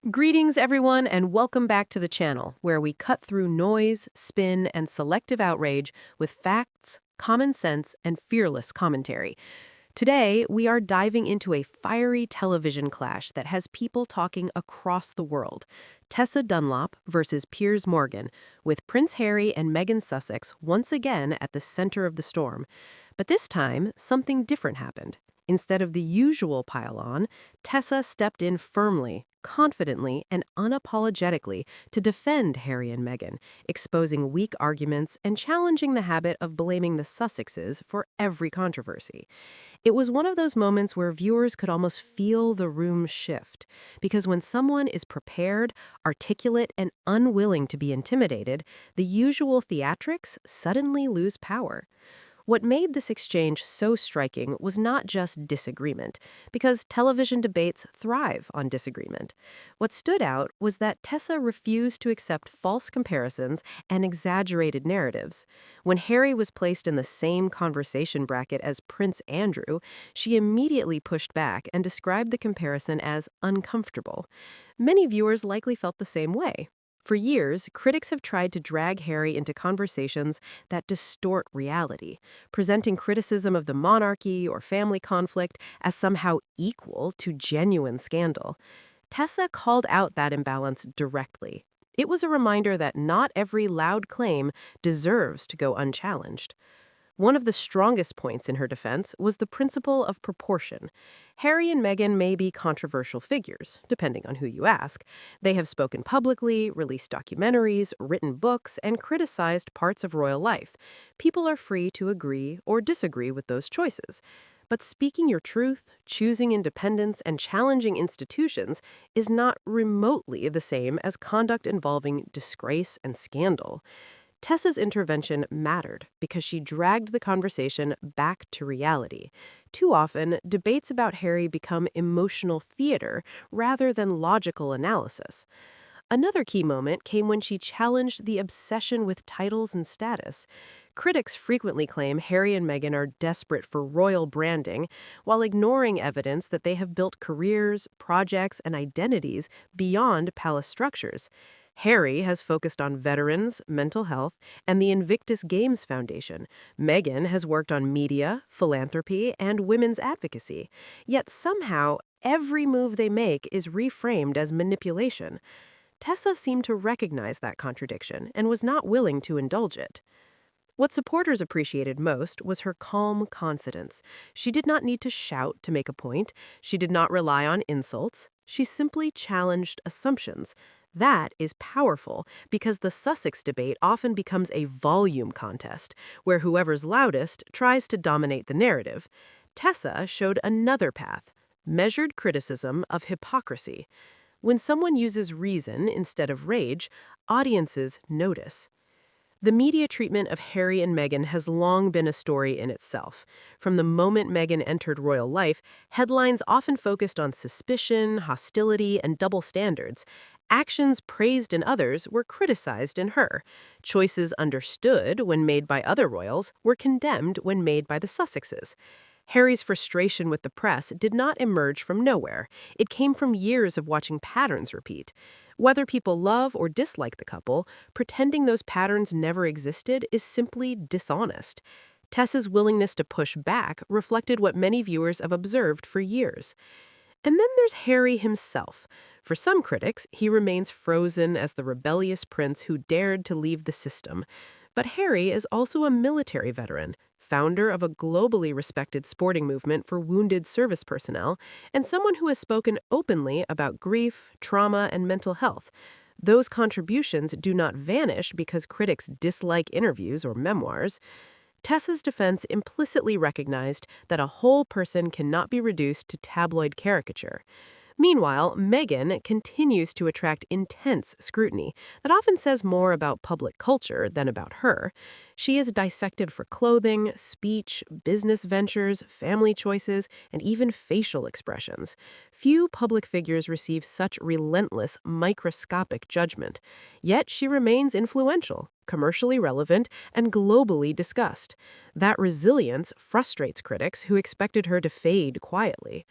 Greetings, everyone, and welcome back to the channel, where we cut through noise, spin, and selective outrage with facts, common sense, and fearless commentary. Today, we are diving into a fiery television clash that has people talking across the world. Tessa Dunlop versus Piers Morgan, with Prince Harry and Meghan Sussex once again at the center of the storm. But this time, something different happened. Instead of the usual pile-on, Tessa stepped in firmly, confidently, and unapologetically to defend Harry and Meghan, exposing weak arguments and challenging the habit of blaming the Sussexes for every controversy. It was one of those moments where viewers could almost feel the room shift, because when someone is prepared, articulate, and unwilling to be intimidated, the usual theatrics suddenly lose power. What made this exchange so striking was not just disagreement, because television debates thrive on disagreement. What stood out was that Tessa refused to accept false comparisons and exaggerated narratives. When Harry was placed in the same conversation bracket as Prince Andrew, she immediately pushed back and described the comparison as uncomfortable. Many viewers likely felt the same way. For years, critics have tried to drag Harry into conversations that distort reality, presenting criticism of the monarchy or family conflict as somehow equal to genuine scandal. Tessa called out that imbalance directly. It was a reminder that not every loud claim deserves to go unchallenged. One of the strongest points in her defense was the principle of proportion. Harry and Meghan may be controversial figures, depending on who you ask. They have spoken publicly, released documentaries, written books, and criticized parts of royal life. People are free to agree or disagree with those choices. But speaking your truth, choosing independence, and challenging institutions is not remotely the same as conduct involving disgrace and scandal. Tessa's intervention mattered because she dragged the conversation back to reality. Too often, debates about Harry become emotional theater rather than logical analysis. Another key moment came when she challenged the obsession with titles and status. Critics frequently claim Harry and Meghan are desperate for royal branding, while ignoring evidence that they have built careers, projects, and identities beyond palace structures. Harry has focused on veterans, mental health, and the Invictus Games Foundation. Meghan has worked on media, philanthropy, and women's advocacy. Yet somehow, every move they make is reframed as manipulation. Tessa seemed to recognize that contradiction and was not willing to indulge it. What supporters appreciated most was her calm confidence. She did not need to shout to make a point. She did not rely on insults. She simply challenged assumptions. That is powerful because the Sussex debate often becomes a volume contest, where whoever's loudest tries to dominate the narrative. Tessa showed another path, measured criticism of hypocrisy. When someone uses reason instead of rage, audiences notice. The media treatment of Harry and Meghan has long been a story in itself. From the moment Meghan entered royal life, headlines often focused on suspicion, hostility, and double standards. Actions praised in others were criticized in her. Choices understood when made by other royals were condemned when made by the Sussexes. Harry's frustration with the press did not emerge from nowhere. It came from years of watching patterns repeat. Whether people love or dislike the couple, pretending those patterns never existed is simply dishonest. Tessa's willingness to push back reflected what many viewers have observed for years. And then there's Harry himself. For some critics, he remains frozen as the rebellious prince who dared to leave the system. But Harry is also a military veteran, founder of a globally respected sporting movement for wounded service personnel, and someone who has spoken openly about grief, trauma, and mental health. Those contributions do not vanish because critics dislike interviews or memoirs. Tessa's defense implicitly recognized that a whole person cannot be reduced to tabloid caricature. Meanwhile, Meghan continues to attract intense scrutiny that often says more about public culture than about her. She is dissected for clothing, speech, business ventures, family choices, and even facial expressions. Few public figures receive such relentless, microscopic judgment. Yet she remains influential, commercially relevant, and globally discussed. That resilience frustrates critics who expected her to fade quietly.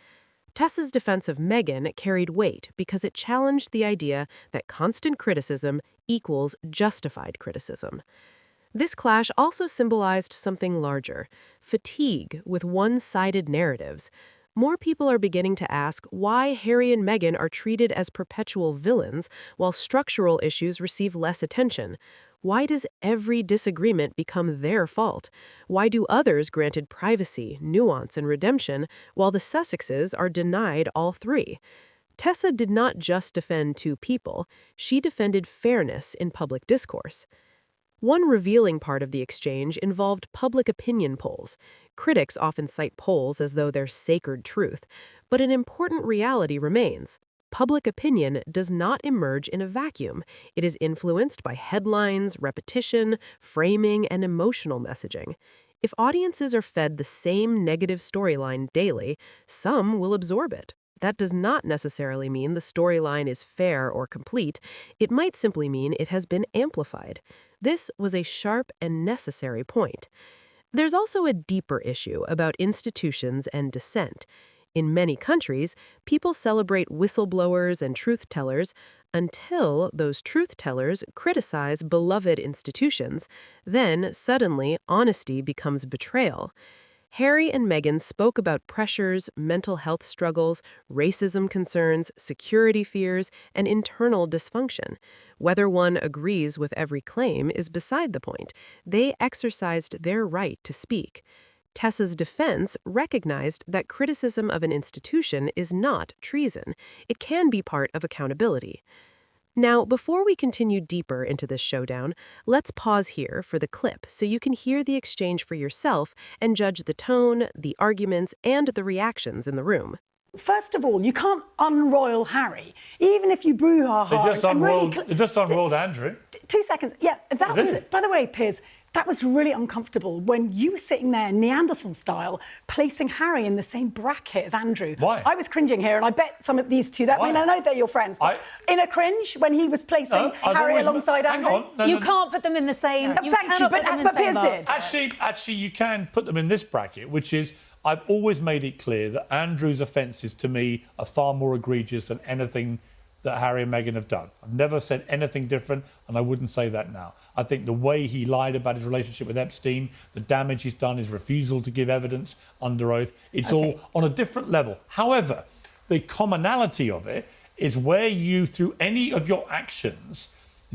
Tessa's defense of Meghan carried weight because it challenged the idea that constant criticism equals justified criticism. This clash also symbolized something larger: fatigue with one-sided narratives. More people are beginning to ask why Harry and Meghan are treated as perpetual villains while structural issues receive less attention. Why does every disagreement become their fault? Why do others granted privacy, nuance, and redemption, while the Sussexes are denied all three? Tessa did not just defend two people, she defended fairness in public discourse. One revealing part of the exchange involved public opinion polls. Critics often cite polls as though they're sacred truth, but an important reality remains. Public opinion does not emerge in a vacuum. It is influenced by headlines, repetition, framing, and emotional messaging. If audiences are fed the same negative storyline daily, some will absorb it. That does not necessarily mean the storyline is fair or complete. It might simply mean it has been amplified. This was a sharp and necessary point. There's also a deeper issue about institutions and dissent. In many countries, people celebrate whistleblowers and truth-tellers until those truth-tellers criticize beloved institutions. Then, suddenly, honesty becomes betrayal. Harry and Meghan spoke about pressures, mental health struggles, racism concerns, security fears, and internal dysfunction. Whether one agrees with every claim is beside the point. They exercised their right to speak. Tessa's defense recognized that criticism of an institution is not treason. It can be part of accountability. Now, before we continue deeper into this showdown, let's pause here for the clip so you can hear the exchange for yourself and judge the tone, the arguments, and the reactions in the room. First of all, you can't unroyal Harry, even if you brouhaha. It just unrolled Andrew. 2 seconds. Yeah, that was it. By the way, Piers, that was really uncomfortable when you were sitting there, Neanderthal style, placing Harry in the same bracket as Andrew. Why? I was cringing here, and I bet some of these two. I mean, I know they're your friends. But in a cringe when he was placing Harry alongside Andrew. You can't put them in the same. Thank you, but Piers did. Actually, you can put them in this bracket, which is I've always made it clear that Andrew's offences to me are far more egregious than anything that Harry and Meghan have done. I've never said anything different, and I wouldn't say that now. I think the way he lied about his relationship with Epstein, the damage he's done, his refusal to give evidence under oath, it's all on a different level. However, the commonality of it is where you, through any of your actions,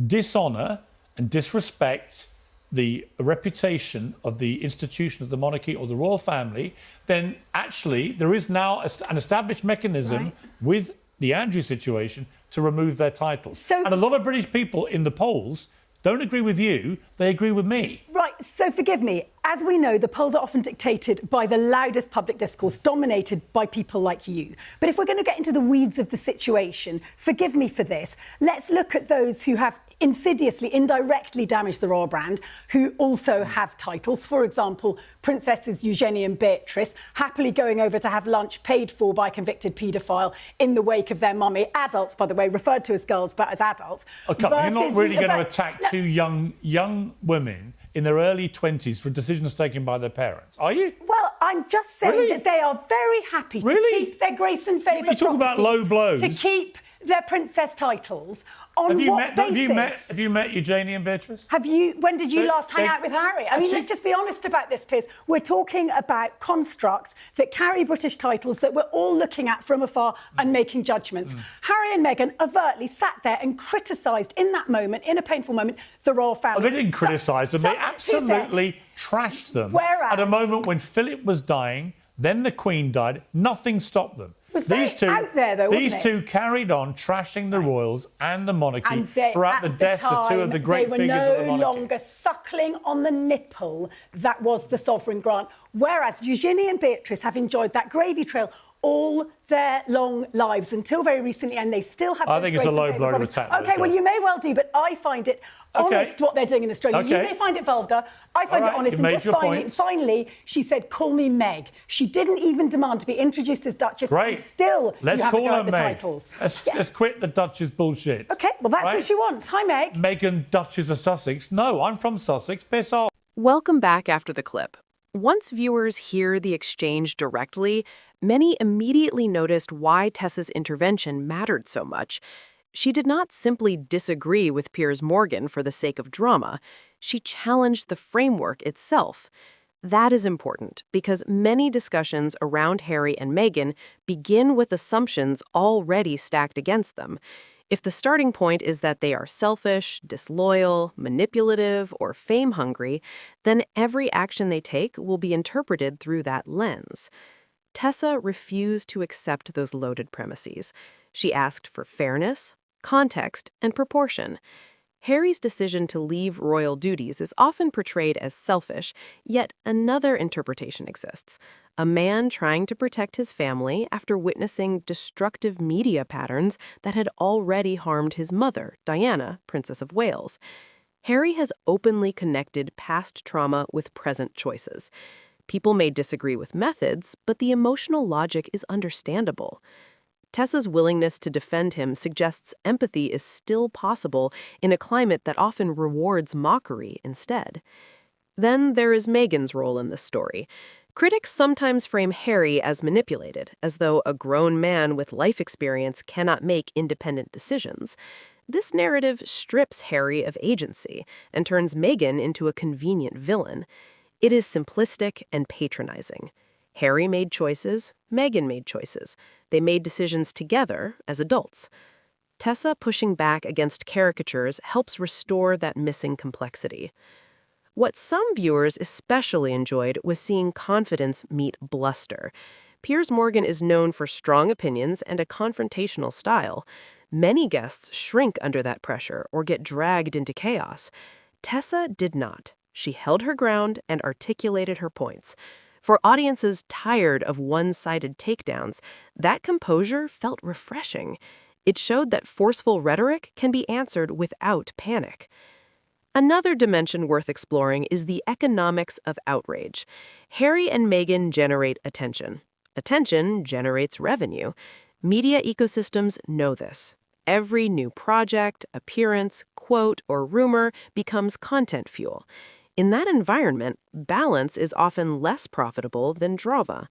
dishonour and disrespect the reputation of the institution of the monarchy or the royal family, then actually there is now an established mechanism with the Andrew situation to remove their titles. And a lot of British people in the polls don't agree with you, they agree with me. Right, so forgive me. As we know, the polls are often dictated by the loudest public discourse, dominated by people like you. But if we're going to get into the weeds of the situation, forgive me for this, let's look at those who have insidiously, indirectly damaged the royal brand, who also have titles. For example, Princesses Eugenie and Beatrice, happily going over to have lunch paid for by a convicted paedophile in the wake of their mummy. Adults, by the way, referred to as girls, but as adults. Oh, come on, you're not really going to attack two young women in their early 20s for decisions taken by their parents, are you? Well, I'm just saying that they are very happy to keep their grace and favour. You talk about low blows. To keep their princess titles. On what basis? Have you met Eugenie and Beatrice? When did you last hang out with Harry? I mean, let's just be honest about this, Piers. We're talking about constructs that carry British titles that we're all looking at from afar and making judgments. Harry and Meghan overtly sat there and criticised in that moment, in a painful moment, the royal family. Oh, they didn't criticise them. They absolutely trashed them. Whereas, at a moment when Philip was dying, then the Queen died, nothing stopped them. These two carried on trashing the royals and the monarchy throughout the deaths of two of the great figures of the monarchy. They were no longer suckling on the nipple that was the sovereign grant, whereas Eugenie and Beatrice have enjoyed that gravy trail all their long lives until very recently, and they still have. I think it's a low blow to attack. Okay, well, you may well do, but I find it honest what they're doing in Australia. You may find it vulgar. I find it honest. And just finally, she said, "Call me Meg." She didn't even demand to be introduced as Duchess. Great. And still, let's you have call a go her at the Meg. Titles. Let's quit the Duchess bullshit. Okay, well, that's what she wants. Hi, Meg. Meghan, Duchess of Sussex. No, I'm from Sussex. Piss off. Welcome back after the clip. Once viewers hear the exchange directly, Many immediately noticed why Tessa's intervention mattered so much. She did not simply disagree with Piers Morgan for the sake of drama. She challenged the framework itself. That is important because many discussions around Harry and Meghan begin with assumptions already stacked against them. If the starting point is that they are selfish, disloyal, manipulative, or fame-hungry, then every action they take will be interpreted through that lens. Tessa refused to accept those loaded premises. She asked for fairness, context, and proportion. Harry's decision to leave royal duties is often portrayed as selfish, yet another interpretation exists. A man trying to protect his family after witnessing destructive media patterns that had already harmed his mother, Diana, Princess of Wales. Harry has openly connected past trauma with present choices. People may disagree with methods, but the emotional logic is understandable. Tessa's willingness to defend him suggests empathy is still possible in a climate that often rewards mockery instead. Then there is Meghan's role in this story. Critics sometimes frame Harry as manipulated, as though a grown man with life experience cannot make independent decisions. This narrative strips Harry of agency and turns Meghan into a convenient villain. It is simplistic and patronizing. Harry made choices, Meghan made choices. They made decisions together as adults. Tessa pushing back against caricatures helps restore that missing complexity. What some viewers especially enjoyed was seeing confidence meet bluster. Piers Morgan is known for strong opinions and a confrontational style. Many guests shrink under that pressure or get dragged into chaos. Tessa did not. She held her ground and articulated her points. For audiences tired of one-sided takedowns, that composure felt refreshing. It showed that forceful rhetoric can be answered without panic. Another dimension worth exploring is the economics of outrage. Harry and Meghan generate attention. Attention generates revenue. Media ecosystems know this. Every new project, appearance, quote, or rumor becomes content fuel. In that environment, balance is often less profitable than drama.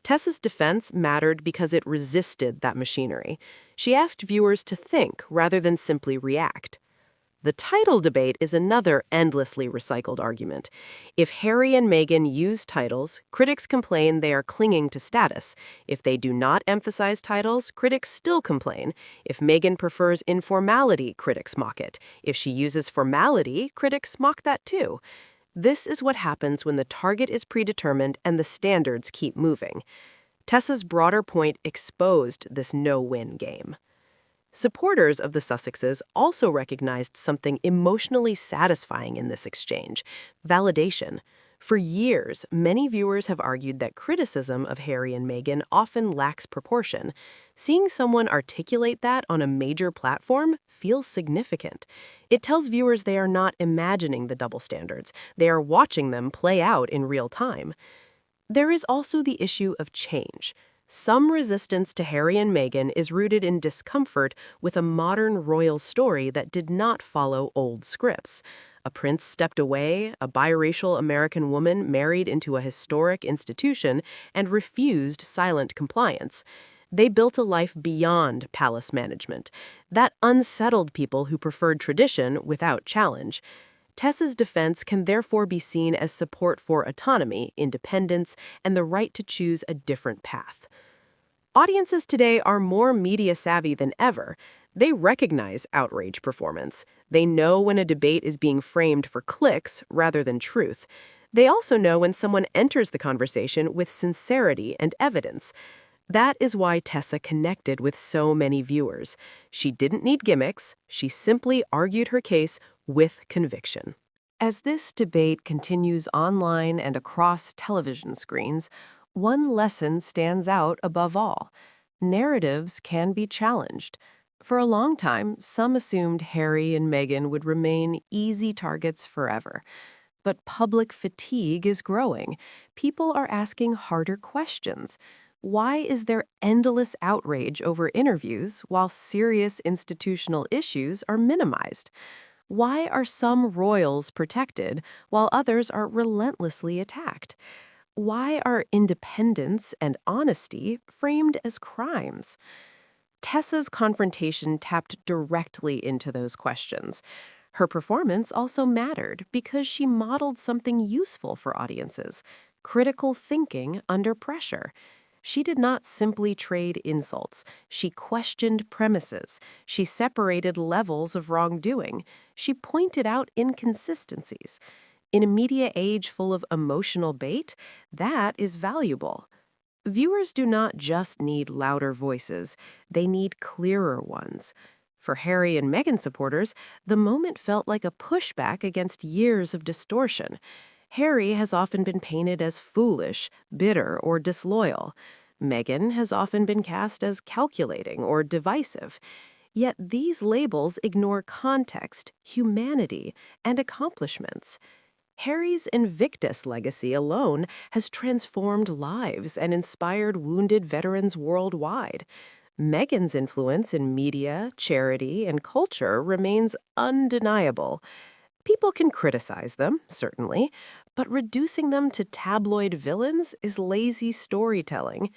Tessa's defense mattered because it resisted that machinery. She asked viewers to think rather than simply react. The title debate is another endlessly recycled argument. If Harry and Meghan use titles, critics complain they are clinging to status. If they do not emphasize titles, critics still complain. If Meghan prefers informality, critics mock it. If she uses formality, critics mock that too. This is what happens when the target is predetermined and the standards keep moving. Tessa's broader point exposed this no-win game. Supporters of the Sussexes also recognized something emotionally satisfying in this exchange: validation. For years, many viewers have argued that criticism of Harry and Meghan often lacks proportion. Seeing someone articulate that on a major platform feels significant. It tells viewers they are not imagining the double standards. They are watching them play out in real time. There is also the issue of change. Some resistance to Harry and Meghan is rooted in discomfort with a modern royal story that did not follow old scripts. A prince stepped away, a biracial American woman married into a historic institution, and refused silent compliance. They built a life beyond palace management. That unsettled people who preferred tradition without challenge. Tessa's defense can therefore be seen as support for autonomy, independence, and the right to choose a different path. Audiences today are more media savvy than ever. They recognize outrage performance. They know when a debate is being framed for clicks rather than truth. They also know when someone enters the conversation with sincerity and evidence. That is why Tessa connected with so many viewers. She didn't need gimmicks. She simply argued her case with conviction. As this debate continues online and across television screens, one lesson stands out above all. Narratives can be challenged. For a long time, some assumed Harry and Meghan would remain easy targets forever. But public fatigue is growing. People are asking harder questions. Why is there endless outrage over interviews while serious institutional issues are minimized? Why are some royals protected while others are relentlessly attacked? Why are independence and honesty framed as crimes? Tessa's confrontation tapped directly into those questions. Her performance also mattered because she modeled something useful for audiences: critical thinking under pressure. She did not simply trade insults. She questioned premises. She separated levels of wrongdoing. She pointed out inconsistencies. In a media age full of emotional bait, that is valuable. Viewers do not just need louder voices, they need clearer ones. For Harry and Meghan supporters, the moment felt like a pushback against years of distortion. Harry has often been painted as foolish, bitter, or disloyal. Meghan has often been cast as calculating or divisive. Yet these labels ignore context, humanity, and accomplishments. Harry's Invictus legacy alone has transformed lives and inspired wounded veterans worldwide. Meghan's influence in media, charity, and culture remains undeniable. People can criticize them, certainly, but reducing them to tabloid villains is lazy storytelling.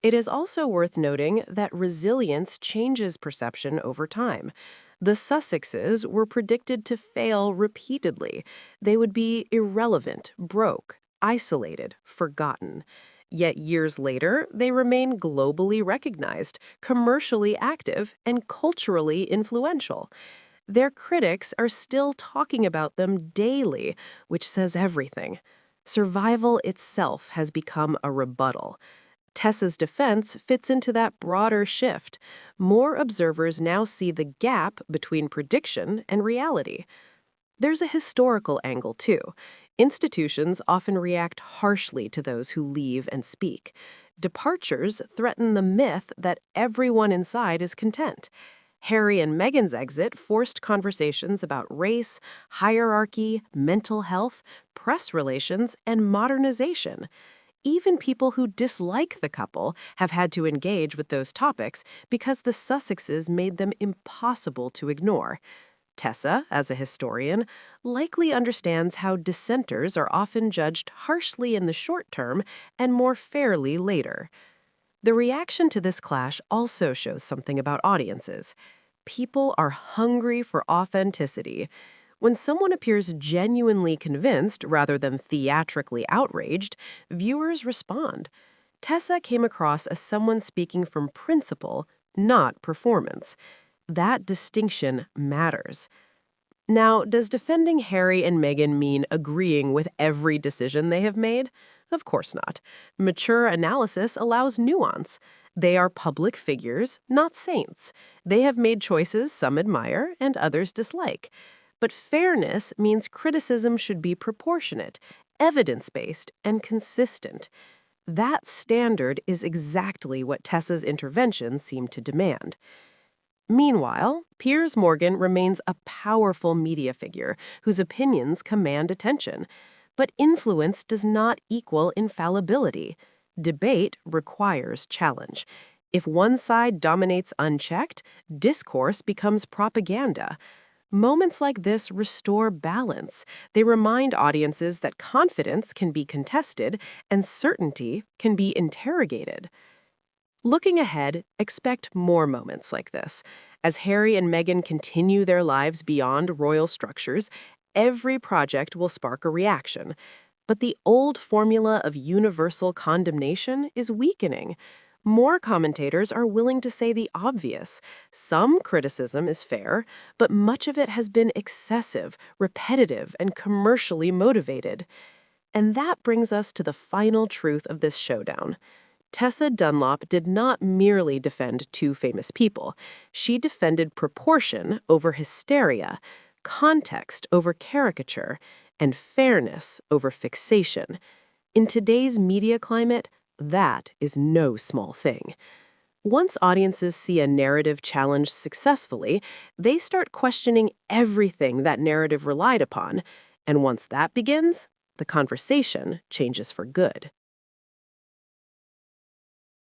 It is also worth noting that resilience changes perception over time. The Sussexes were predicted to fail repeatedly. They would be irrelevant, broke, isolated, forgotten. Yet years later, they remain globally recognized, commercially active, and culturally influential. Their critics are still talking about them daily, which says everything. Survival itself has become a rebuttal. Tessa's defense fits into that broader shift. More observers now see the gap between prediction and reality. There's a historical angle, too. Institutions often react harshly to those who leave and speak. Departures threaten the myth that everyone inside is content. Harry and Meghan's exit forced conversations about race, hierarchy, mental health, press relations, and modernization. Even people who dislike the couple have had to engage with those topics because the Sussexes made them impossible to ignore. Tessa, as a historian, likely understands how dissenters are often judged harshly in the short term and more fairly later. The reaction to this clash also shows something about audiences. People are hungry for authenticity. When someone appears genuinely convinced rather than theatrically outraged, viewers respond. Tessa came across as someone speaking from principle, not performance. That distinction matters. Now, does defending Harry and Meghan mean agreeing with every decision they have made? Of course not. Mature analysis allows nuance. They are public figures, not saints. They have made choices some admire and others dislike. But fairness means criticism should be proportionate, evidence-based, and consistent. That standard is exactly what Tessa's intervention seemed to demand. Meanwhile, Piers Morgan remains a powerful media figure whose opinions command attention. But influence does not equal infallibility. Debate requires challenge. If one side dominates unchecked, discourse becomes propaganda. Moments like this restore balance. They remind audiences that confidence can be contested and certainty can be interrogated. Looking ahead, expect more moments like this. As Harry and Meghan continue their lives beyond royal structures, every project will spark a reaction. But the old formula of universal condemnation is weakening. More commentators are willing to say the obvious. Some criticism is fair, but much of it has been excessive, repetitive, and commercially motivated. And that brings us to the final truth of this showdown. Tessa Dunlop did not merely defend two famous people. She defended proportion over hysteria, context over caricature, and fairness over fixation. In today's media climate, that is no small thing. Once audiences see a narrative challenged successfully, they start questioning everything that narrative relied upon. And once that begins, the conversation changes for good.